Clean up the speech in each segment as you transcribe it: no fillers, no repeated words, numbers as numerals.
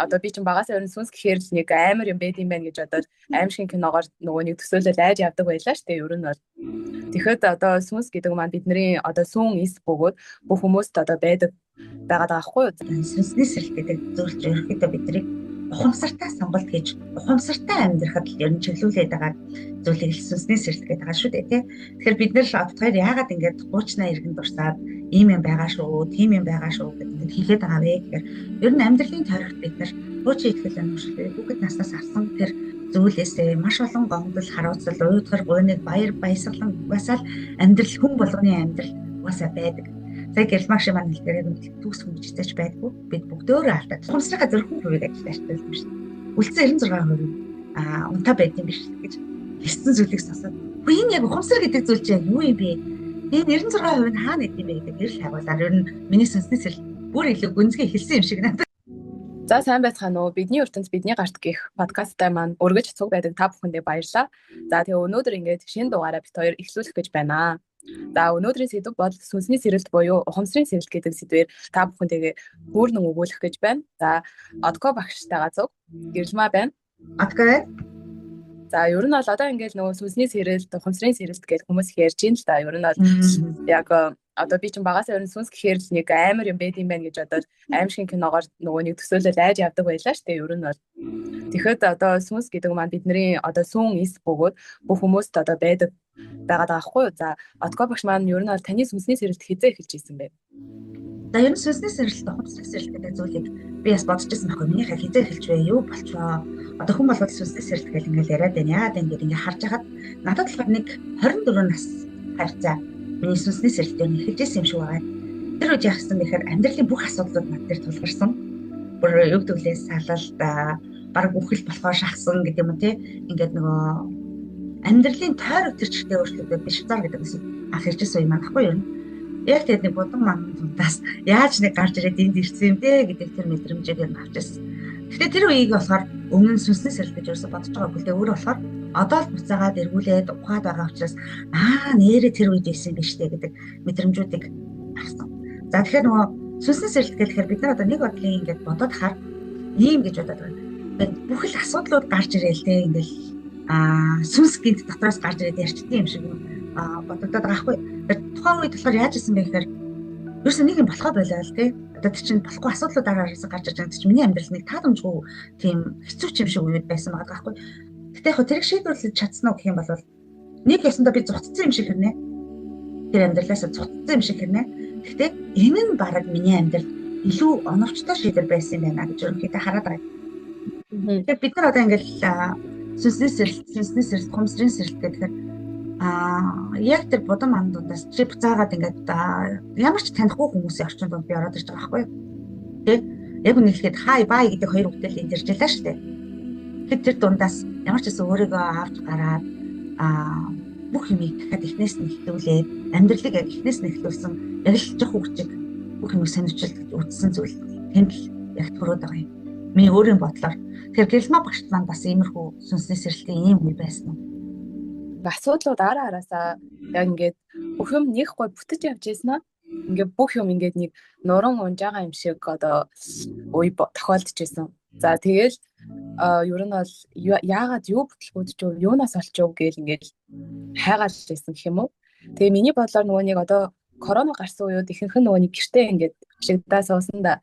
одоо би чинь багасаа ер нь сүнс гэхээр л нэг амар юм байд юм байна гэж одоо аимшигын киногоор нөгөө нэг төсөөлөл айж явдаг байлаа шүү дээ ер нь бол. Тэгэхэд одоо сүнс гэдэг маань бидний одоо сүүн эс бөгөөд бүх хүмүүст одоо байгаад байгаа байхгүй юу? Сүнсний сэрэл гэдэг зөвлөж ерөөхдөө бидний ухамсартай сонголт гэж ухамсартай амьдрахад л ер нь чиглүүлээд байгаа зүйлийг сүнсний сэрэл гэдэг байгаа шүү дээ тий. Тэгэхээр бид нэр оддгаар яагаад ингэж 30-аа иргэн дурсаад ийм юм байгаа шүү, тийм юм байгаа шүү гэдэг хэлээд байгаа вэ гэхээр ер нь амьдралын тойрогт бид нар хуучин ихтгэл өнөмшлөө бүгд наснаас авсан тэр зүйлээсээ маш олон гомдол, харуулцал, уйдгар, гуйныг, баяр, баясгалан угаасаа амьдрал хүн болгоны амьдрал угаасаа байдаг. Сая гэрэлмагш маань хэлдэгээр төгс хүн гэж зэж байдгүй. Бид бүгдөө алдаад. Ухамсараа зөвхөн хувийг ажиллаж юм шүү дээ. Үлдсэн 96% унтаа байдсан биш гэж хэлсэн зүйлийг сонсоод. Хөө энэ яг ухамсар гэдэг зүйл чинь юу юм бэ? Энэ 96% нь хаана идэв бэ гэдэг гэрэл хайгуулаар ер нь миний сүнсний сэрэл бүр илүү гүнзгий хэлсэн юм шиг надад. За сайн байцгаана уу. Бидний ертөнц бидний гарт гэх подкасттай маань өргөж цуг байдаг та бүхэндээ баярлалаа. За тэгээ өнөөдөр ингээд шинэ дугаараа бит хоёр эхлүүлэх гэж байна. За өнөөдрийн сэдв бол сүнсний сэрэлт буюу ухамсарын сэрэлт гэдэг сэдвээр та бүхэнтэйгээ бүрэн өгүүлэх гэж байна. За Одко багштайгаа цуг гэрэлмаа байна. Одко. За ер нь бол одоо ингээд нөгөө сүнсний сэрэлт, ухамсарын сэрэлт гэж хүмүүс ярьж байна л да. Ер нь бол яг одоо би чинь багасаа ер нь сүнс гэхээр л нэг амар юм байд юм байна гэж одоо аимшигын киногоор нөгөө нэг төсөөлөл айж явдаг байлаа шүү дээ ер нь бол. Тэгэхэд одоо сүнс гэдэг маань бидний одоо сүүн эс бөгөөд бүх хүмүүст одоо байгаад байгаа байхгүй юу? За Одко багш маань ер нь бол таны сүнсний сэрэлт хизээ эхэлж ирсэн бэ? За ер нь сүнсний сэрэлт, ухамсарын сэрэлт гэдэг зүйлийг би бас бодож ирсэн байхгүй миний хизээ эхэлж вэ? Юу болчихоо? Одоо хүн болгоод сүнсний сэрэлт гэж ингээл яриад байна. Яагаад ингэж ингээ харж хахад надад болохоор нэг 24 нас харьцаа миний сүнсний сэрэлт ер нь эхэлж ирсэн юм шиг байгаа. Тэр үед яах гэсэн бэхээр амьдралын бүх асуудлууд над дээр тулгарсан. Бүр өг төглээс салалт баг бүхэл болохоор шахсан гэдэг юм тий. Ингээд нөгөө амьдралын тойрог төрчтэй өөрчлөлтөд биш зар гэдэг нь анх иржсэн юм аахгүй юу? Яг тэгээд нэг будан мандаас яаж нэг гарч ирээд энд ирсэн юм бэ гэдэг тэр мэдрэмжийг нь авчихсан. Гэхдээ тэр үеийг болохоор өмнө нь сүнсний сэрэлт гэж юусэн бодож байгаа бүлдээ өөр болохоор одоо л буцаагаад эргүүлээд ухаад байгаа учраас нэрээ тэр үед ирсэн биш үү гэдэг мэдрэмжүүдийг авсан. За тэгэхээр нөгөө сүнсний сэрэлт гэхээр бид нар одоо нэг бодлын ингээд бодоод хаар ийм гэж бодоод байна. Бүхэл асуудлууд гарч ирээл те ингээл сүнс гинт дотроос гарч ирээд ярьчдээ юм шиг бодогдоод байгаа хгүй. Тухайн үед болохоор яаж исэн бэ гэхээр ерөөсөө нэг юм болоход байлаа л тий. Одоо чинь болохгүй асуудлууд араас гарч ирж байгаа чинь миний амьдрал нэг таадамжгүй тийм хэцүү юм шиг үед байсан байгаа хгүй. Гэтэ яг тэрийг шийдвэрлэж чадсан уу гэх юм бол нэг ясандаа би зуцсан юм шиг хэрнэ. Тэр амьдралаас зуцсан юм шиг хэрнэ. Гэтэ энэ нь бараг миний амьдрал илүү оновчтой шийдвэр байсан юм байна гэж өөрөөр хараад байгаа. Тэгэхээр бид нар одоо ингээл сүнсний сэрэлт, ухамсарын сэрэлт гэхээр яг тэр будам мандуудаас чи буцаагаад ингээд ямар ч танихгүй хүмүүсийн орчинд би ороод ирж байгаа байхгүй юу? Тэ? Яг үнэ хэлэхэд хай бай гэдэг хоёр үгтэй л энд ирж байлаа шүү дээ. Тэгэхээр тэр дундаас ямар ч гэсэн өөрийгөө авч гараад бүх юмыг дахиад эхнээс нь эхлүүлээд амьдралыг яг эхнээс нь эхлүүлсэн яг л жоох хөвчиг бүх юмыг сонирчилж үтсэн зүйл тэнд л яг төрөөд байгаа юм. Миний өөрийн бодлоор тэгэхээр гэрэлмаа багш маань бас иймэрхүү сүнсний сэрэлтийн ийм үе байсан уу? Асуудлууд араасаа яг ингээд бүх юм нэг гой бүтэж явж ийсэн аа. Ингээд бүх юм ингээд нэг нуран унж байгаа юм шиг одоо үе тохиолдож ийсэн. За тэгэл ер нь бол яагаад юу бүтлгүүдж юу юунаас олчих вэ гээл ингээд хайгаал ийсэн гэх юм уу. Тэгээ миний бодлоор нөгөө нэг одоо корона гарсан үед ихэнх нь нөгөө нэг гэртээ ингээд шигдаа суусан да.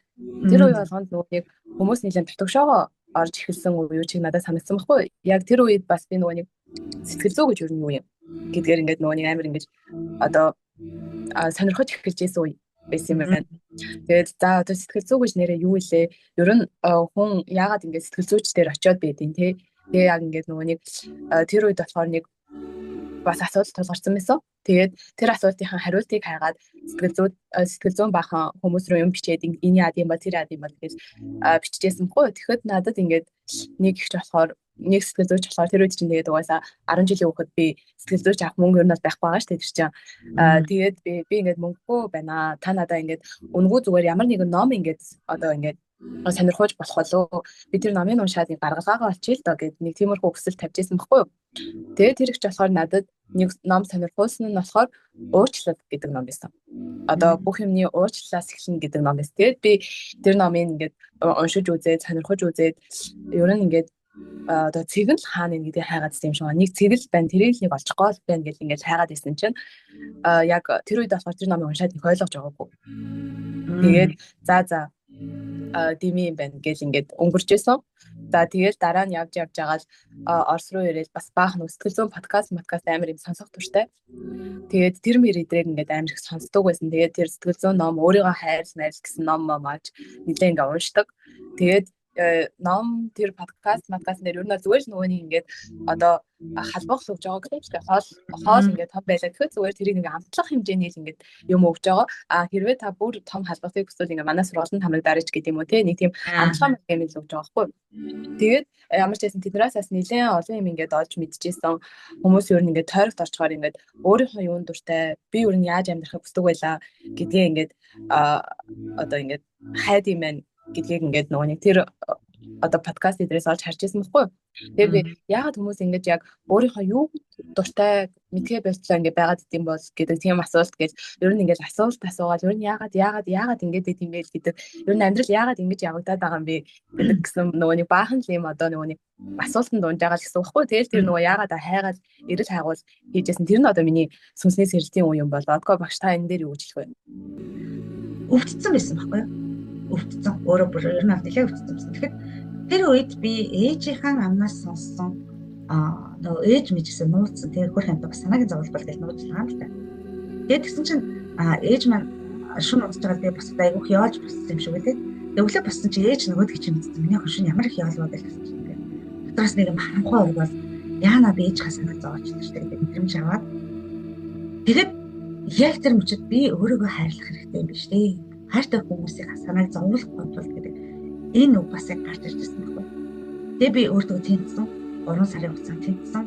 Тэр үе болгонд нөгөө нэг хүмүүс нэлээд татгшоогоо орж эхэлсэн үе чиг надад санагдсан байхгүй. Яг тэр үед бас би нөгөө нэг сэтгэл зүй гэж юу юм гэдгээр ингээд нөгөө нэг амар ингэж одоо сонирхож эхэлж байсан үе байсан юм байна. Тэгээд за одоо сэтгэл зүй гэж нэрээ юу илээ? Ер нь хүн яагаад ингэж сэтгэл зүйч дээр очиод байдیں۔ Тэгээ яг ингээд нөгөө нэг тэр үед болохоор нэг бас асуудал тулгарсан байсан. Тэгээд тэр асуултын хариултыг хайгаад сэтгэл зүйн бахан хүмүүс рүү юм бичээд энэ яа гэм ба тэр яа гэм ба гэж биччихсэн хгүй. Тэгэхэд надад ингээд нэг ихч болохоор нэг сэтгэл зүйч болохоор тэр үед чинь тэгээд угаасаа 10 жилийн өмнөд би сэтгэл зүйч авах мөнгө юу нь байх байгаа шүү дээ тэр чинь. Тэгээд би ингээд мөнгөгүй байна. Та надаа ингээд үнгүү зүгээр ямар нэгэн ном ингээд одоо ингээд сонирхож болох болов. Би тэр номын уншаад гаргалгаагаа олчих л доо гэд нэг тиймэрхүү хүсэл тавьж байсан байхгүй юу. Тэгээд тэр ихч болохоор надад нэг ном сонирхуулсан нь болохоор уучлал гэдэг ном байсан. Одоо бүх юмны уучлалаас эхэлнэ гэдэг ном байсан. Тэгээд би тэр номыг ингээд уншиж үзээд сонирхож үзээд ер нь ингээд одоо цэгэл хаана гэдэг хайгаад байсан юм шиг байна. Нэг цэгэл байна, тэрийг нэг олчихгоо л байна гэж ингээд хайгаад байсан чинь яг тэр үед болохоор тэр номыг уншаад нэг ойлгож байгаагүй. Тэгээд за дими юм байна гэж ингээд өнгөрч байсан. За тэгээд дараа нь явж байгаа л Орос руу ирээд бас баахан сэтгэл зүйн подкаст амар юм сонсох туртай. Тэгээд тэр мэрэдрийг ингээд амар их сонсдог байсан. Тэгээд тэр сэтгэл зүйн ном өөрийгөө хайрлах гэсэн ном мааж нэлээ ингээд уншдаг. Тэгээд ном тэр подкаст нэр юу нэр зүгээр л нөгөө нэг ингээд одоо халбах л өгж байгаа гэдэг чинь хоол ингээд том байлаа гэхэд зүгээр тэрийг ингээд амтлах хэмжээний л ингээд юм өгж байгаа. Хэрвээ та бүр том халбахыг хүсвэл ингээд манай сургуульд хамрагдаарч гэдэг юм уу те нэг тийм амтлах юм л өгж байгаа байхгүй. Тэгээд ямар ч байсан тэднээс бас нэлээд олон юм ингээд олж мэдчихсэн. Хүмүүс ер нь ингээд тойрогт орчхоор ингээд өөрийнхөө юунд дуртай би ер нь яаж амьдрахыг хүсдэг байлаа гэдгээ ингээд одоо ингээд хайд юм байна гэдгийг ингээд нөгөө нэг тэр одоо подкаст эдрээс олж харж ирсэн байхгүй. Тэгээд би яагаад хүмүүс ингэж яг өөрийнхөө юу дуртай мэдгээ болтлоо ингэ байгаад идэм бол гэдэг тийм асуулт гэж ер нь ингэж асуулт асуугаад ер нь яагаад ингэж идэм бэ гэдэг ер нь амьдрал яагаад ингэж явагдаад байгаа юм бэ гэдэг гэсэн нөгөө нэг баахан л юм одоо нөгөө нэг асуултанд унж байгаа л гэсэн үг байхгүй. Тэгэл тэр нөгөө яагаад хайгаад эрэл хайгуул хийжсэн тэр нь одоо миний сүнсний сэрэлтийн үе юм болоо. Одгоо багш та энэ дээр юу гэж хэлэх вэ? Өвдсөн байсан байхгүй юу? Өвдсөн. Өөрөө бүр ер нь нэлээд өвдсөн байсан. Тэгэхээр тэр үед би ээжийнхэн амнаас сонссон нөгөө ээж мэжсэн нууцсан тэр хөр хамт бас санаагийн зовлол гэж нууцлаа л та. Тэгээд тэгсэн чинь ээж маань шүн унтж байгаа би бас айгүйх яолж боссон юм шиг үлээ. Өглөө боссон чи ээж нөгөөд гэж мэдсэн. Миний хошин ямар их яолваа гэж хэлсэн чинь. Дотроос нэг юм харанхуй орвол яана би ээж ха санаа зовооч гэдэг мэдрэмж аваад тэгээд яг тэр мөчөд би өөрийгөө хайрлах хэрэгтэй юм биш үү? Хайртай хүмүүсийн санааг зовлох бодлол гэдэг энэ үг бас яг гарч ирж байсан байхгүй. Тэгээ би өөртөө тэнцсэн. 3 сарын хугацаанд тэнцсэн.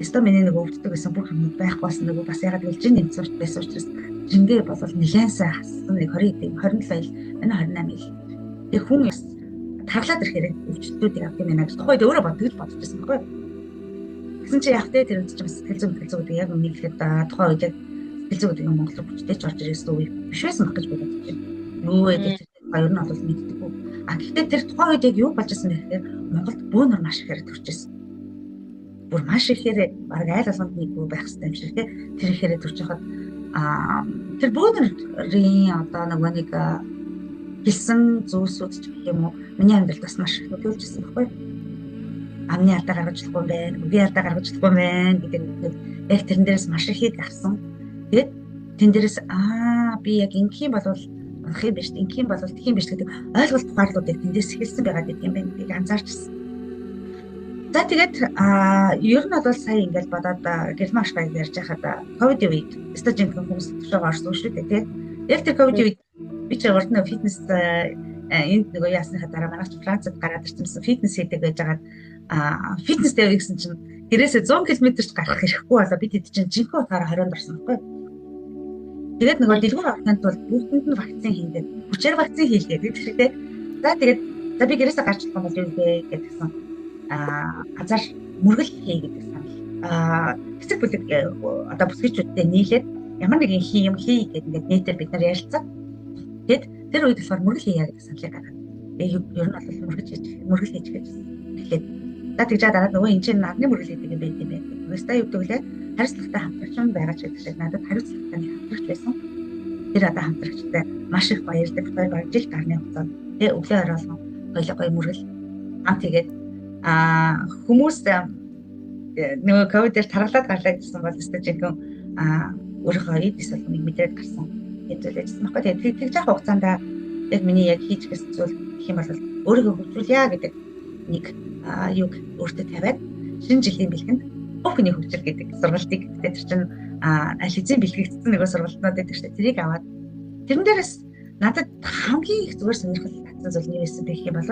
Эсвэл миний нэг өвддөг гэсэн бүх юм байхгүйс нөгөө бас ягаад гэвэл жин нэмцүүрт байсан учраас жингээ болол нэлээд сайн хассан. Нэг 20 27 ил, манай 28 ил. Тэгээ хүн бас таглаад ирэхээр өвчтдүүдийг авах юм байна гэж тухайд өөрөө бодож байсан байхгүй. Гэсэн чи яг тэр үед ч бас сэтгэл зүйн яг үнэхээр тухайн үед яг сэтгэл зүйн Монгол руу хүчтэй ч орж ирсэн үе биш байсан гэж бодож байна. Нөө эдгээр хоёр нь бол мэддэггүй. Гэхдээ тэр тухайн үед яг юу болж ирсэн бэ гэхээр Монголд бөөнөр маш ихээр төрчихсэн. Бүр маш ихээр баг айл болгонд нэггүй байх хэрэгтэй юм шиг тий. Тэр ихээр төрж хахад тэр бөөнөрийн одоо нэг хэлсэн зүйлсүүд ч гэх юм уу миний амьдралд бас маш их нөлөөлжсэн байхгүй. Амны алдаа гаргаж болохгүй байх, үгийн алдаа гаргаж болохгүй байх гэдэг яг тэрэн дээрээс маш их авсан. Тэгээд тэн дээрээс би яг ингэхийн болвол их юм биш, ингэхийн болвол тэх юм биш гэдэг ойлголт ухаарлуудыг тэндээс эхэлсэн байгаа гэдэг юм байна гэдгийг анзаарчихсан. За тэгээд ер нь бол сая ингээд бодоод гэлмаш байг ярьж байхад ковид үед стажинхэн хүмүүс төвшөө орсон шүү дээ тийм. Яг тэр ковид үед би ч урд нь фитнес энд нөгөө яасныхаа дараа манайч Францад гараад ирсэн фитнес хийдэг байж байгаад фитнес дээр гэсэн чинь гэрээсээ 100 км-ч гарах хэрэггүй болоо бид хэд чинь жинхэнэ утгаараа 20-нд орсон байхгүй. Тэгээд нөгөө дэлгүүр авахын тулд бүгдэнд нь вакцин хийгээд хүчээр вакцин хийлгээ гэдэг тийм. За тэгээд би гэрээсээ гарч ирэх юм бол юу вэ гэдгсэн азар мөргөл хий гэдэг санал. Хэсэг бүлэг одоо бүсгүйчүүдтэй нийлээд ямар нэгэн юм хий гэдэг ингээд нийтээр бид нар ярилцсан. Тэгэд тэр үед болохоор мөргөл хийя гэдэг саналыг гаргаад. Ер нь бол мөргөл хийж гэж. Тэгэхээр за тэгж дараа нөгөө энэ чинь надны мөргөл хийдэг юм байт юм байна. Өөрөөсөө юу гэдэг вэ? Хариуцлагатай хамтрагч юм байгаа ч гэдэг надад хариуцлагатай хамтрагч байсан. Тэр одоо хамтрагчтай маш их баярлалтай битээр баг жил гарны хугацаанд тэгээ өглөө оролцсон гоё мөргөл хамт тэгээд хүмүүс нөгөө ковидээр тархалаад гарлаа гэсэн бол стажинхэн өөрийнхөө эдис болгоныг мэдрээд гарсан. Хэвлэжсэн баггүй. Тэгээд тэгж явах хугацаанд яг миний яг хийж гэсэн зүйл гэх юм бол өөрийгөө хөгжүүлье гэдэг нэг юг өөртөө тавиад шинэ жилийн бэлгэнд бүхний хөгжил гэдэг сургалтыг тэр чинь аль хэзээ бэлтгэгдсэн нэг сургалтнууд гэдэг чинь тэрийг аваад тэрэн дээрээс надад хамгийн их зүгээр сонирхол татсан зүйл нь байсан гэх юм бол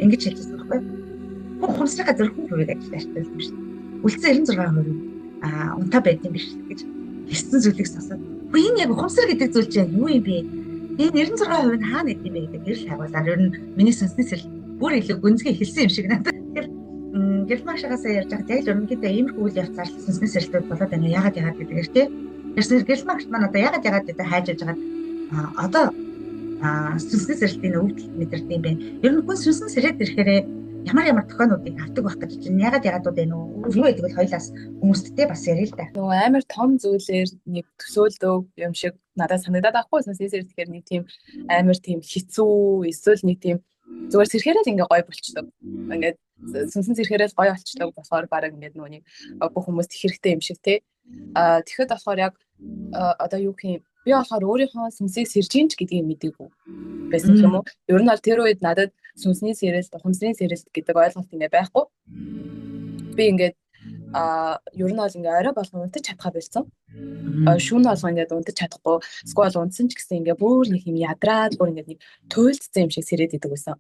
ингэж хэлсэн баггүй. Ухамсараа зөвхөн хувийг ажиллаж байсан юм шиг. Үлдсэн 96% унтаа байт юм биш гэж хэлсэн зүйлийг сонсоод. Үгүй энэ яг ухамсар гэдэг зүйл чинь юу юм бэ? Энэ 96% нь хаана идэв юм бэ гэдэг гэрэл хайгуулаар ер нь миний сонснос бүр илүү гүнзгий хэлсэн юм шиг надад. Тэгэхээр гэлмагшаасаа ярьж байгаа яг л ерөнхийдөө иймэрхүү үйл явц зарлал сүнсний сэрэлтүүд болоод байна. Ягаад гэдгээр тий. Тэрс гэлмагш маань одоо ягаад гэдэг хайж яж байгаа одоо сүнсний сэрэлтийн өвдөлт мэдэрдэг юм байна. Ер нь хүн сүнсний сэрэлт ирэхээр ямар тохиолдлуудыг авдаг байх гэж байна. Ягаад байна уу? Юу гэдэг вэ? Хоёлаас хүмүүсттэй бас ярил л да. Нөгөө амар том зүйлээр нэг төсөөлдөг юм шиг надад санагдаад байхгүй сүнсний сэрэлт гэхээр нэг тийм амар тийм хэцүү эсвэл нэг тийм зүгээр сэрхээрэл ингээ гоё болчдөг. Ингээд сүнсэн сэрхээрэл гоё болчдөг болохоор баг ингээд нөгөө нэг бүх хүмүүст их хэрэгтэй юм шиг те. Тэгэхэд болохоор яг одоо юу гэх юм би болохоор өөрийнхөө сүнсийг сэрж ийн ч гэдгийг мэдээгүй байсан юм уу? Ер нь бол тэр үед надад сүнсний сэрэлт, ухамсарын сэрэлт гэдэг ойлголт ингээ байхгүй. Би ингээд ер нь бол ингээ орой болгон унтаж чадхаа болсон. Шүүн болгон ингээ унтаж чадахгүй. Эсвэл унтсан ч гэсэн ингээ бүр нэг юм ядраад бүр ингээ нэг туйлдсан юм шиг сэрээд идэг байсан.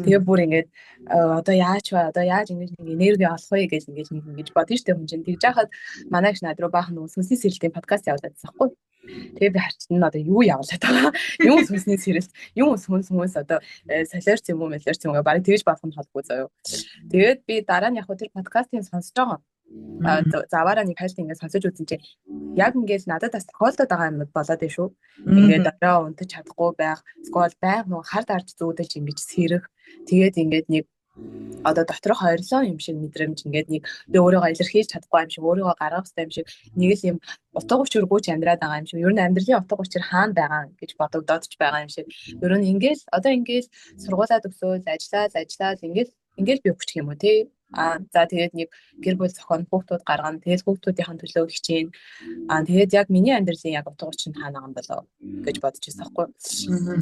Тэгээ бүр ингээ одоо яаж ингэж нэг энерги олох вэ гэж ингэж бодсон штеп хүн чинь. Тэгж яхад манай их над руу баахан сүнсний сэрэлтийн подкаст явуулдаг байхгүй. Тэгээ би харчихсан одоо юу явуулаад байгаа. Юм сүнсний сэрэлт, юм сүнс одоо солиорч юм уу, мэлэрч юм уу барыг тэгж бодох нь холбоо заяа. Тэгээд би дараа нь яг тэр подкастыг сонсож байгаа. Заваараа нэг хайлт ингээд сонсож үзсэн чинь яг ингээд надад бас тохиолдоод байгаа юм болоод байна шүү. Ингээд дараа унтаж чадахгүй байх, скол байг нөгөө хард ард зүүдэлж ингэж сэрэх. Тэгээд ингээд нэг одоо доторх ойрлоо юм шиг мэдрэмж ингээд нэг би өөрийгөө илэрхийлж чадахгүй юм шиг, өөрийгөө гаргах хэрэгтэй юм шиг нэг л юм утга учиргүй ч амьдраад байгаа юм шиг. Ер нь амьдралын утга учир хаана байгаа гэж бодогдоод ч байгаа юм шиг. Ер нь ингээд одоо ингээд сургуулаад өсөөл, ажиллаад ингээд би өгчих юм уу тий. За тэгээд нэг гэр бүл зохион хүүхдүүд гаргана. Тэгээд хүүхдүүдийн төлөө хичээн. Тэгээд яг миний амьдралын яг утга учир нь хаана байгаа юм болоо гэж бодож байсан байхгүй.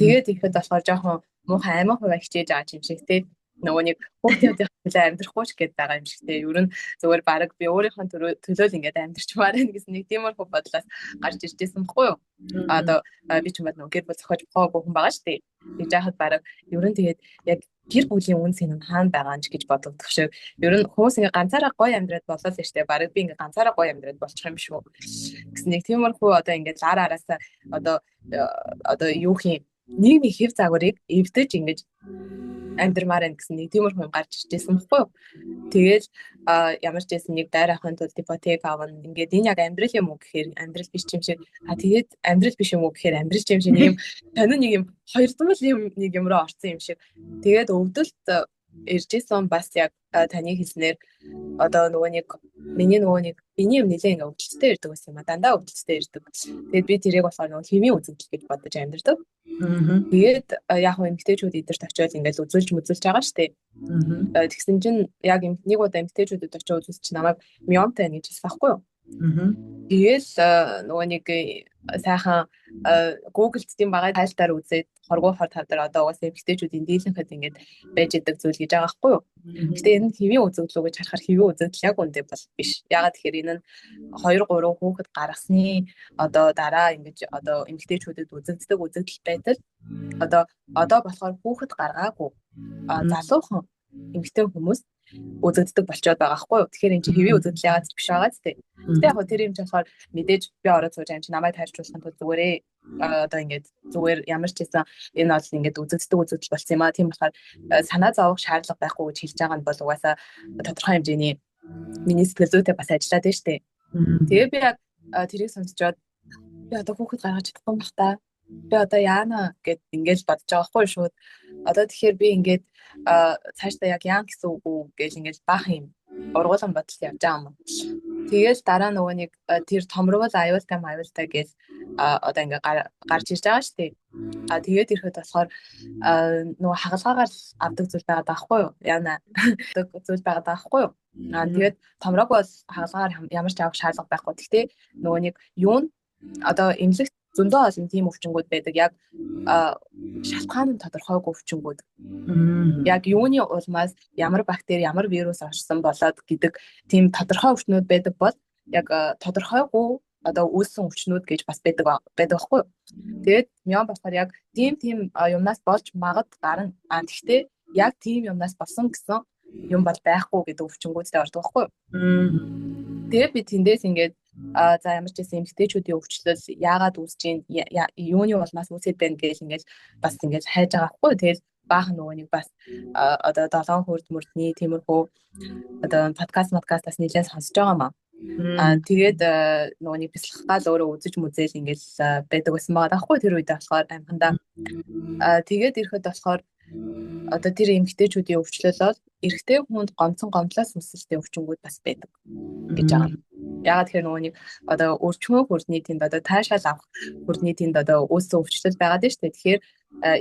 Тэгээд ихэд болохоор жоохон муухай аймаг хуваа хичээж байгаа юм шиг тий. Нөгөө нэг хүүхдүүдийн төлөө амьдрахгүй ч гээд байгаа юм шиг тий. Ер нь зөвөр баг би өөрийнхөө төлөө ингээд амьдрчмаар байна гэсэн нэг тиймэрхүү бодлоос гарч иржсэн байхгүй юу? Одоо би ч юм уу гэр бүл зохиож байгаагүй хүн байгаа шүү дээ. Тэгж яхад баг ер нь тэгээд яг гэр бүлийн үнс энэ хаана байгаа ч гэж бодогдох шиг. Ер нь хүмүүс ингээ ганцаараа гоё амьдраад болоо л штэ. Бараг би ингээ ганцаараа гоё амьдраад болчих юм шүү. Гэсэн нэг тиймэрхүү одоо ингээ лар араасаа одоо юу хий нийгмийн хэв загварыг эвдэж ингэж амьдрмаар байна гэсэн нэг тиймэрхүү юм гарч иржсэн байхгүй юу. Тэгэл ямар ч байсан нэг дайр авахын тулд ипотек авна. Ингээд энэ яг амьдрал юм уу гэхээр амьдрал биш юм шиг. Тэгээд амьдрал биш юм уу гэхээр амьдрал юм шиг нэг юм тань нэг юм хоёрдмал юм нэг юм руу орсон юм шиг. Тэгээд өвдөлт иржсэн бас яг таны хэлснээр одоо нөгөө нэг миний юм нэлээ ингээ өвдөлттэй ирдэг байсан юм а. Дандаа өвдөлттэй ирдэг. Тэгээд би тэрийг болохоор нөгөө химийн үзэгдэл гэж бодож амьдэрдэг. Тэгээд яг хөө эмгтээчүүд эдэрт очиод ингээл үзүүлж байгаа штэ. Тэгсэн чинь яг нэг удаа эмгтээчүүдэд очиод үзүүлж чи намайг мионтай гэж хэлсэн байхгүй юу? Тэгэл нөгөө нэг сайхан Google тийм байгаа тайлтаар үзээд хоргоо хор тавдар одоо угаасаа эмгтээчүүдийн дийлэнхэд ингээд байж идэг зүйл гэж байгаа байхгүй юу? Гэтэ энэ хэвийн үзэгдэл гэж харахаар хэвийн үзэгдэл яг үндэ бол биш. Ягаад тэгэхээр энэ нь 2 3 хүүхэд гаргасны одоо дараа ингэж одоо эмгтээчүүдэд үзэгддэг үзэгдэл байтал одоо болохоор хүүхэд гаргаагүй залуухан эмгтээ хүмүүс үзэгддэг болчиход байгаа байхгүй юу? Тэгэхээр энэ чинь хэвийн үзэгдэл яагаад биш байгаа зү? Гэтэ яг тэр юм ч болохоор мэдээж би ороод сууж юм чи намайг тайлбарлахын тулд зүгээрээ одоо ингээд зүгээр ямар ч байсан энэ бол ингээд үзэгддэг үзэгдэл болсон юм аа. Тийм болохоор санаа зовох шаардлага байхгүй гэж хэлж байгаа нь бол угаасаа тодорхой хэмжээний миний сэтгэл зүйтэй бас ажиллаад байна штэ. Тэгээ би яг тэрийг сонсчоод би одоо хүүхэд гаргаж чадахгүй юм бах та. Би одоо яана гэд ингээд бодож байгаа байхгүй шууд. Одоо тэгэхээр би ингээд цаашдаа яг яан гэсэн үг үү гэж ингээд баах юм ургуулсан бодол явж байгаа юм. Тэгэл дараа нөгөө нэг тэр томрвол аюултай гэж одоо ингээд гарч ирж байгаа шүү дээ. Тэгээд ирэхэд болохоор нөгөө хагалгаагаар авдаг зүйл байгаа даахгүй юу? Яна зүйл байгаа даахгүй юу? Тэгээд томрог бол хагалгаагаар ямар ч авах шаардлага байхгүй. Гэхдээ нөгөө нэг юу н одоо эмнэлэгт зөндөө олон тийм өвчнгүүд байдаг. Яг шалтгаан нь тодорхойгүй өвчнгүүд. Яг юуны улмаас ямар бактери, ямар вирус орсон болоод гэдэг тийм тодорхой өвчнүүд байдаг бол яг тодорхойгүй одоо үүссэн өвчнүүд гэж бас байдаг байхгүй юу? Тэгээд мион болохоор яг тийм юмнаас болж магад гарна. Гэхдээ яг тийм юмнаас болсон гэсэн юм бол байхгүй гэдэг өвчнгүүдтэй ордог байхгүй юу? Тэгээд би тэндээс ингээд за ямар ч гэсэн эмгтээчүүдийн өвчлөл яагаад үүсэж ийн юуны улмаас үүсээд байна гэж ингээд бас ингээд хайж байгаа байхгүй. Тэгэл баахан нөгөө нэг бас одоо 7 хурдмөрдний тиймэрхүү одоо подкастаас нэлээд сонсож байгаа маа. Тэгээд нөгөө нэг бяцлах гал өөрөө үзэж мүзэл ингээл байдаг байсан байгаа даахгүй тэр үед болохоор амхандаа. Тэгээд ирэхэд болохоор одоо тэр эмгтээчүүдийн өвчлөлөөл эрэгтэй хүнд гомдлоос үсэлтэй өвчнгүүд бас байдаг гэж байгаа. Яагаад тэгэхээр нөгөө нэг одоо өрчмөө хүрдний тэнд одоо таашаал авах хүрдний тэнд одоо үүссэн өвчлөл байгаад байна шүү дээ. Тэгэхээр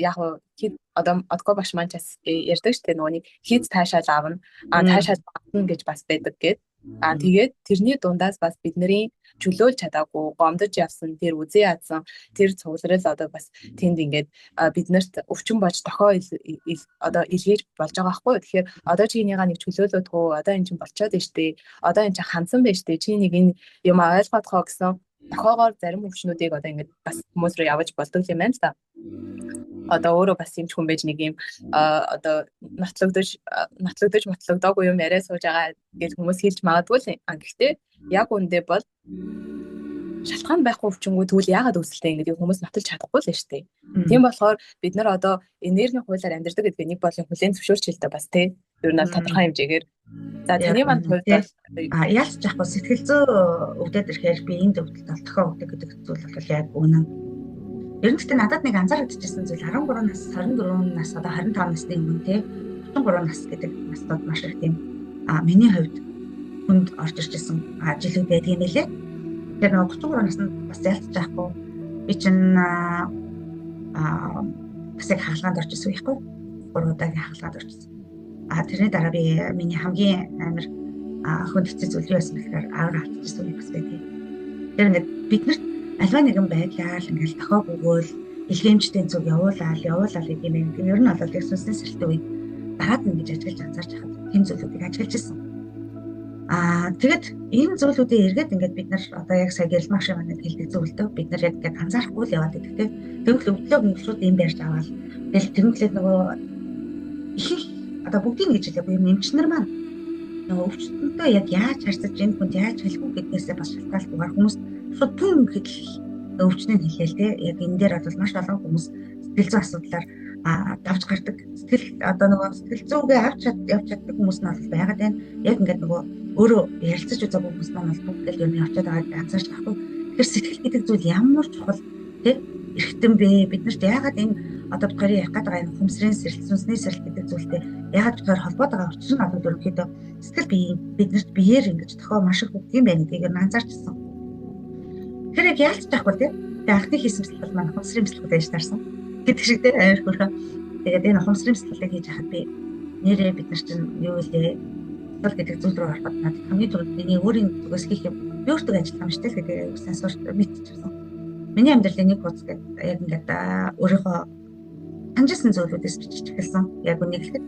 яг хэд одоо одгоо багш маань ч ярьдаг шүү дээ нөгөө нэг хэд таашаал авна таашаал авна гэж бас байдаг гэд. Тэгээд тэрний дундаас бас бидний чөлөөлж чадаагүй гомдож явсан тэр үзээ ядсан тэр цугларал одоо бас тэнд ингээд биднэрт өвчин болж дохоо одоо илгээж болж байгаа байхгүй. Тэгэхээр одоо чи энийгээ нэг чөлөөлөдгөө одоо эн чинь болчиход байна штэ. Одоо эн чинь хандсан байна штэ. Чи нэг энэ юм ойлгоодгоо гэсэн дохоогоор зарим өвчнүүдийг одоо ингээд бас хүмүүс рүү явж болдог юм байна л да. Одоо өөрөө бас юм ч хүн байж нэг юм одоо нотлогдож мотлогдоогүй юм яриа сууж байгаа гэж хүмүүс хэлж магадгүй л. Гэхдээ яг үндэ бол шалтгаан байхгүй өвчнгүүд тэгвэл яагаад үүсэлтэй ингэдэг хүмүүс нотолж чадахгүй л шүү дээ. Тийм болохоор бид нар одоо энергийн хуулиар амьдардаг гэдэг нэг болон хүлээн зөвшөөрч хэлдэг бас тий. Ер нь тодорхой хэмжээгээр. За таны манд хувьд яалч яахгүй сэтгэл зүй өвдөд ирэхээр би энд өвдөлт алдахаа өвдөг гэдэг зүйл бол яг үнэн. Ер нь гэхдээ надад нэг анзаарчихсан зүйл 13 нас 24 нас одоо 25 насны өмнө тий 33 нас гэдэг настад маш их тийм миний хувьд хүнд орж ирчихсэн жилүүд байдаг юм лээ. Тэр нэг 33 наснд бас ялцж байхгүй. Би чинь бас яг хаалганд орчихсон байхгүй. 3 удаагийн хаалганд орчихсон. Тэрний дараа би миний хамгийн амар хүнд хэцүү зүйл юу байсан гэхээр авраг автчихсан юм бас байдаг. Тэр ингээд биднэрт альва нэгэн байдлаар ингээл тохоо бөгөөл илгээмжтэй зүг явуулаад гэдэг юм. Ер нь бол тэгсүнсний сэрэлтийн үед дараад нь гэж ажиглаж анзаарч хахад тийм зүйлүүдийг ажиглаж ирсэн. Тэгэд энэ зүйлүүдийн эргээд ингээд бид нар одоо яг сая гэрэлмагш манад хэлдэг зүйлдөө бид нар яг ингээд анзаарахгүй л яваад байдаг тийм. Тэгвэл өвдлөө гүншлүүд юм барьж аваад тэгэл тэгвэл нөгөө их одоо бүгдийг гэж хэлээ буюу нэмчнэр маань нөгөө өвчтөнтэй яг яаж харьцаж энэ хүнд яаж хэлэхгүй гэдгээсээ бас шалтгаалгүйгээр хүмүүс шууд түн гэж өвчнөө хэлээл тийм. Яг энэ дээр бол маш олон хүмүүс сэтгэл зүйн асуудлаар давж гардаг. Сэтгэл одоо нөгөө сэтгэл зүйгээ авч явж чаддаг хүмүүс нь бол байгаад байна. Яг ингээд нөгөө өөрөө ярилцаж үзээгүй хүмүүс маань бол бүгд л юм явчихад байгааг анзаарч байхгүй. Тэгэхээр сэтгэл гэдэг зүйл ямар чухал тийм эрхтэн бэ? Биднэрт яагаад энэ одоо бидний ярих гэдэг энэ хүмсрийн сэрэлт, сүнсний сэрэлт гэдэг зүйлтэй яагаад тэгэхээр холбоод байгаа учир нь одоо ерөнхийдөө сэтгэл бие биднэрт биеэр ингэж тохоо маш их бүгд юм байна гэдгийг анзаарчсан. Тэр яг яалтж байхгүй тийм. Тэгээ анхны хийсэн бэлтгэл маань хүмсрийн бэлтгэл байж таарсан. Гэдэг шиг тийм амар хөрхөө. Тэгээд энэ хүмсрийн бэлтгэлийг хийж хахад би нэрээ бид нар чинь юу вэ? Тал гэдэг зүйл рүү ороход надад хамгийн түрүүнд миний өөрийн зүгээс хийх юм би өөртөө ажиллах юм шүү дээ гэдэг сансуур мэдчихсэн. Миний амьдралын нэг хуц гэдэг яг ингээд өөрийнхөө таньжсан зүйлүүдээс бичиж эхэлсэн. Яг үнийг хэлэхэд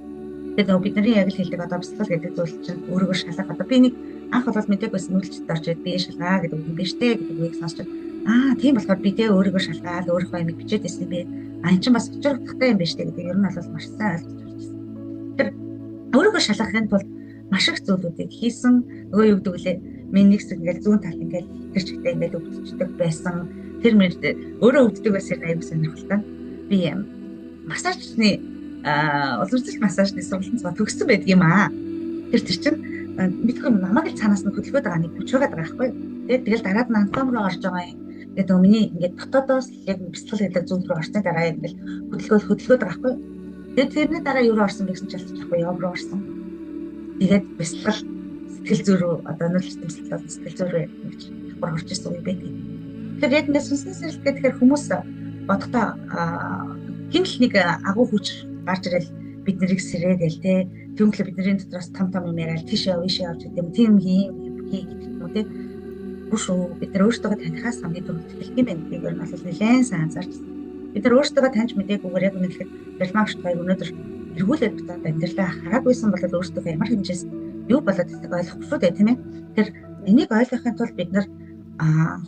тэгээд нөгөө бидний яг л хэлдэг одоо бяцлал гэдэг зүйл чинь өөрийгөө шалгах одоо би нэг анх болоод мэдээг байсан үйлчлэлд орчод би шалгаа гэдэг үг юм биш үү гэдэг үгийг сонсч тийм болохоор би тэ өөрийгөө шалгаад өөрийнхөө юм бичээд байсан юм бэ. Ань чинь бас учиртай юм биш үү гэдэг ер нь бол маш сайн ойлгож байна. Тэр өөрийгөө шалгахын тулд маш их зүйлүүдийг хийсэн. Нөгөө юу гэдэг лээ миний нэг хэсэг ингээл зүүн талд ингээл тэр чигтээ ингээл өвдчихдэг байсан. Тэр мөрд өөрөө өвддөг байсан аюул сонирхолтой. Би массажны улирцэл массажны сургалтанд төгссөн байдаг юм аа. Тэр чинь мэдгүй намайг л цаанаас нь хөдөлгөөд байгаа нэг хүч байгаа байхгүй. Тэгэл дараад нь антом руу орж байгаа юм. Тэгээд нөгөө миний ингээд дотоодоос яг бяцлал гэдэг зүйл рүү орсны дараа ингээл хөдөлгөөд байгаа байхгүй. Тэгээд тэрний дараа юу орсон бэ гэсэн чинь ялцчихгүй яв руу орсон. Тэгээд бяцлал сэтгэл зүй рүү одоо нөлөөлөлт бяцлал сэтгэл зүй рүү гэж орж ирсэн юм байдаг. Тэгэхээр яг ингээд сүнсний сэрэлт гэхээр хүмүүс бодохдоо хинл нэг агуу хүч гарч ирэл бид нарыг сэрээгээл те түүнчлээ бидний дотроос том юм яриад тийшээ явж гэдэг юм тийм хий гэдэг юм те бүшөө бид нар өөрсдөө танихаас хамгийн түрүүнд хэлэх юм байна гэдэг нь бол нэлээд сайн анзаарч бид нар өөрсдөө таньж мэдээгээр яг үнэхээр бэлмагш бай өнөөдөр эргүүлээд бодоод амьдралаа хараагүйсэн бол өөрсдөө ямар хэмжээс юу болоод байгааг ойлгохгүй шүү дээ тийм ээ тэр энийг ойлгохын тулд бид нар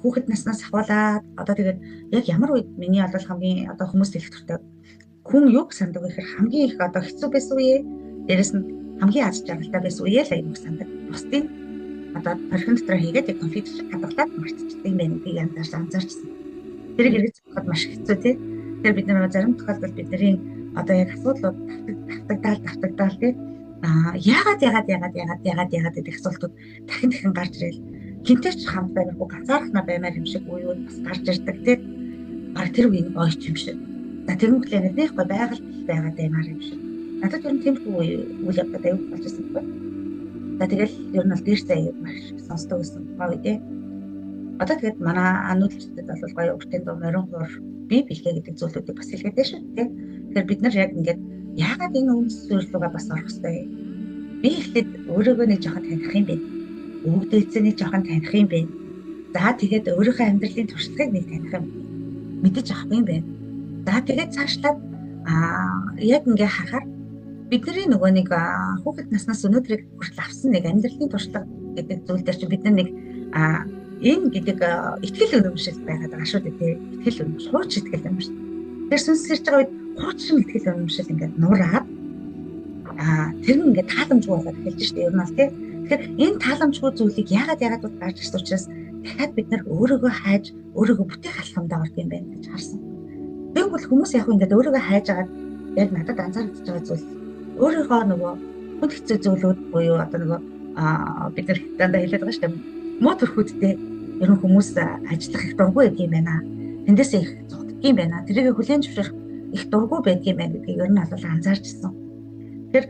хүүхэд наснаас ахуулаад одоо тэгээд яг ямар үед миний бол хамгийн одоо хүмүүс хэлэх төртэй хүн юу сандаг гэхээр хамгийн их одоо хэцүү байсан үе дээрэс нь хамгийн аз жаргалтай байсан үе л аюул сандаг. Бусдын одоо тархин дотор хийгээд яг конфликт шиг хадгалаад марцчихдаг юм байна гэдгийг анзаарчсан. Тэрийг эргэж бодоход маш хэцүү тий. Тэгэхээр бид нар зарим тохиолдолд бидний одоо яг асуудлууд давтагдаал тий. Яагаад гэдэг асуултууд дахин гарч ирэл. Хинтэй ч хамт байхгүй ганцаархнаа баймаар юм шиг үеуд бас гарч ирдэг тий. Баг тэр үеийн ойч юм шиг. За тэрнгээр нэггүй байгаль байгаад баймаар юм шиг. Надад ер нь тиймэрхүү үйл явдал аюул болж ирсэн байна. За тэгэл ер нь бол дээр заяа маш сонсдог гэсэн гоё тий. Одоо тэгээд манай ануулчдад бол гоё өртөнд морин хуур бие бэлгээ гэдэг зүйлүүдийг бас хэлгээд байна шүү тий. Тэгэхээр бид нар яг ингээд яагаад энэ үндэс суурьлуугаа бас орох хэрэгтэй. Би ихтэй өөрийгөө нэг жоохон таних юм бэ. Өвгдөлцөнийг жоохон таних юм бэ. За тэгээд өөрийнхөө амьдралын туршлагыг нэг таних юм. Мэдэж авах юм бэ. За тэгээд цаашлаад яг ингээ харахаар бидний нөгөө нэг хүүхэд наснаас өнөөдрийг хүртэл авсан нэг амьдралын туршлага гэдэг зүйл дээр чинь бид нар нэг энэ гэдэг ихтгэл үнэмшил байгаад байгаа шүү дээ. Ихтгэл үнэмшил, хууч ихтгэл үнэмшил. Тэр сүнсэрч байгаа үед хуучин ихтгэл үнэмшил ингээд нураад тэр нь ингээд тааламжгүй болоод эхэлж штэ ер нь бол тий. Тэгэхээр энэ тааламжгүй зүйлийг яагаад гарч ирсэн учраас дахиад бид нар өөрийгөө хайж өөрийгөө бүтээх алхамд орох юм байна гэж харсан. Тэгвэл хүмүүс яг ингээд өөрийгөө хайж агаад яг надад анзаарч байгаа зүйл өөрийнхөө нөгөө хүнд хэцүү зүйлүүд буюу одоо нөгөө бид нар дандаа хэлээд байгаа штэ муу төрхүүдтэй ер нь хүмүүс ажиллах их дургүй байдаг юм байна. Тэндээсээ их зогддог юм байна. Тэрийг хүлээн зөвшөөрөх их дургүй байдаг юм байна гэдгийг ер нь бол анзаарчсан. Тэгэхээр